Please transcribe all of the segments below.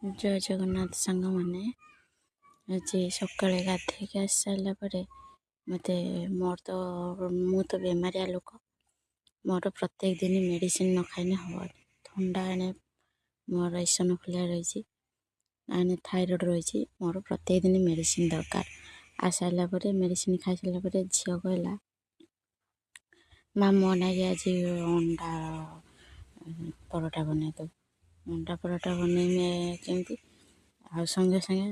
ଜୟ ଜଗନ୍ନାଥ ସାଙ୍ଗମାନେ। ଆଜି ସକାଳେ ଗାଧେଇକି ଆସି ସାରିଲା ପରେ ମୋତେ ମୁଁ ତ ବେମାରିଆ ଲୋକ। ମୋର ପ୍ରତ୍ୟେକ ଦିନ ମେଡ଼ିସିନ ନ ଖାଇଲେ ହେବନି। ଥଣ୍ଡା ଆଣେ, ମୋର ଇସନଫୁଲିଆ ରହିଛି, ଆଣେ ଥାଇରଏଡ଼୍ ରହିଛି। ମୋର ପ୍ରତ୍ୟେକ ଦିନ ମେଡ଼ିସିନ ଦରକାର। ଆସିସାରିଲା ପରେ ମେଡ଼ିସିନ ଖାଇସାରିଲା ପରେ ଝିଅ କହିଲା, ମା ମୋ ନାଗି ଆଜି ଅଣ୍ଡା ପରଟା ବନେଇ ଦେବୁ। ଅଣ୍ଡା ପରଟା ବନେଇମେ କେମିତି? ଆଉ ସଙ୍ଗେ ସଙ୍ଗେ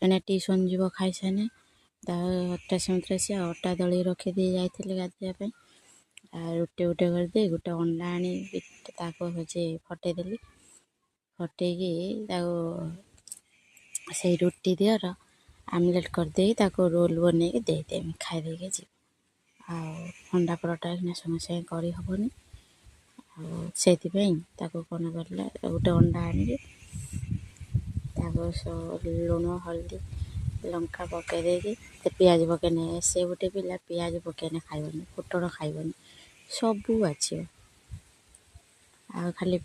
ଏଣେ ଟ୍ୟୁସନ୍ ଯିବ ଖାଇସାରିନେ, ତା ଅଟା ସେମିତି ସେ ଅଟା ଦଳି ରଖିଦେଇ ଯାଇଥିଲେ ଗାଧୋଇବା ପାଇଁ। ଆଉ ରୁଟି ଗୋଟେ କରିଦେଇ ଗୋଟେ ଅଣ୍ଡା ଆଣି ତାକୁ ଫଟେଇଦେଲି। ଫଟେଇକି ତାକୁ ସେଇ ରୁଟି ଦିହର ଆମଲେଟ୍ କରିଦେଇ ତାକୁ ରୋଲ୍ ବନେଇକି ଦେଇଦେମି, ଖାଇଦେଇକି ଯିବ। ଆଉ ଅଣ୍ଡା ପରଟା ସଙ୍ଗେ ସଙ୍ଗେ କରିହେବନି। ଆଉ ସେଇଥିପାଇଁ ତାକୁ କ'ଣ କଲେ, ଗୋଟେ ଅଣ୍ଡା ଆଣିକି ତାକୁ ଲୁଣ ହଳଦୀ ଲଙ୍କା ପକାଇ ଦେଇକି ପିଆଜ ପକାଇନେ, ସେ ଗୋଟେ ପିଲା ପିଆଜ ପକାଇନେ ଖାଇବନି, ପୋଟଳ ଖାଇବନି, ସବୁ ବାଛିବ। ଆଉ ଖାଲି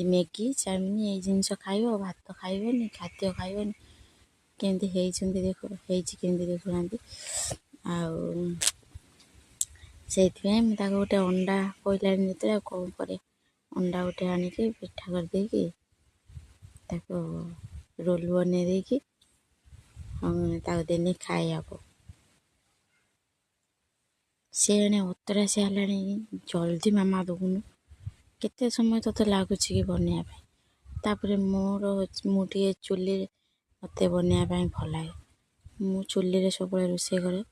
ମ୍ୟାଗି ଚାଉମିନ ଏଇ ଜିନିଷ ଖାଇବ, ଭାତ ଖାଇବନି, ଖାଦ୍ୟ ଖାଇବନି। କେମିତି ହେଇଛି କେମିତି ଦେଖୁନାହାନ୍ତି। ଆଉ ସେଇଥିପାଇଁ ମୁଁ ତାକୁ ଗୋଟେ ଅଣ୍ଡା କହିଲାଣି ଯେତେବେଳେ ଆଉ କ'ଣ କରିବା, ଅଣ୍ଡା ଗୋଟେ ଆଣିକି ପିଠା କରିଦେଇକି ତାକୁ ରୋଲ୍ ବନେଇ ଦେଇକି ତାକୁ ଦେନି ଖାଇବାକୁ। ସେ ଏଣେ ଅତରାସି ହେଲାଣି, ଜଲ୍ଦି ମାମା ଦେବୁନୁ, କେତେ ସମୟ ତୋତେ ଲାଗୁଛି କି ବନେଇବା ପାଇଁ। ତାପରେ ମୁଁ ଟିକେ ଚୁଲିରେ ମୋତେ ବନେଇବା ପାଇଁ ଭଲ ଲାଗେ। ମୁଁ ଚୁଲିରେ ସବୁବେଳେ ରୋଷେଇ କରେ।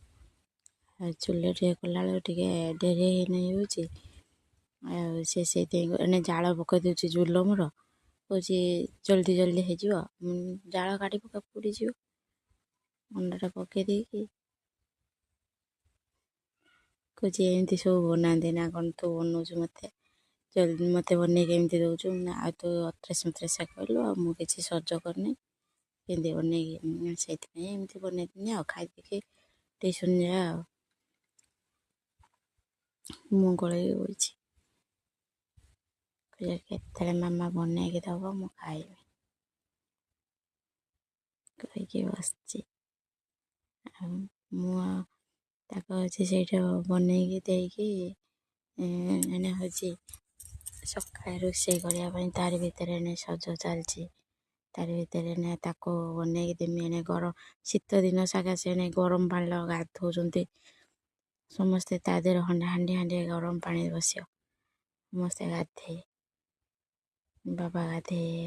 ଆଉ ଚୁଲିରେ ଟିକେ କଲାବେଳକୁ ଟିକେ ଡେରି ହେଇଯାଉଛି। ଆଉ ସେଇଥିପାଇଁ ଏଣେ ଜାଳ ପକାଇ ଦେଉଛି ଜୁଲମର, କହୁଛି ଜଲ୍ଦି ଜଲ୍ଦି ହେଇଯିବ। ଜାଳ କାଢ଼ି ପକା, ପୋଡ଼ିଯିବ। ଅଣ୍ଡାଟା ପକାଇ ଦେଇକି କହୁଛି ଏମିତି ସବୁ ବନାନ୍ତି ନା କ'ଣ, ତୁ ବନାଉଛୁ ମୋତେ ବନେଇକି ଏମିତି ଦେଉଛୁ। ଆଉ ତୁ ଅତରାସି କହିଲୁ, ଆଉ ମୁଁ କିଛି ସହ୍ୟ କରିନି, କେମିତି ବନେଇକି। ସେଇଥିପାଇଁ ଏମିତି ବନେଇଦିନି ଆଉ ଖାଇଦେଇକି ଟ୍ୟୁସନ୍ ଯା। ଆଉ ମୁଁ ଗଳେଇ ବଇଛି, କେତେବେଳେ ମାମା ବନେଇକି ଦେବ ମୁଁ ଖାଇବି କହିକି ବସିଛି। ଆଉ ମୁଁ ତାକୁ ସେଇଟା ବନେଇକି ଦେଇକି ଏଣେ ସକାଳେ ରୋଷେଇ କରିବା ପାଇଁ ତାରି ଭିତରେ ଏଣେ ସଜ ଚାଲିଛି। ତାରି ଭିତରେ ଏଣେ ତାକୁ ବନେଇକି ଦେମି। ଏଣେ ଗରମ ଶୀତ ଦିନ ସକାଶେ ଏଣେ ଗରମ ପାଣିର ଗାଧଉଛନ୍ତି ସମସ୍ତେ। ତା ଦେହରେ ହାଣ୍ଡିଏ ଗରମ ପାଣି ବସିବ, ସମସ୍ତେ ଗାଧେଇ, ବାବା ଗାଧେଇ,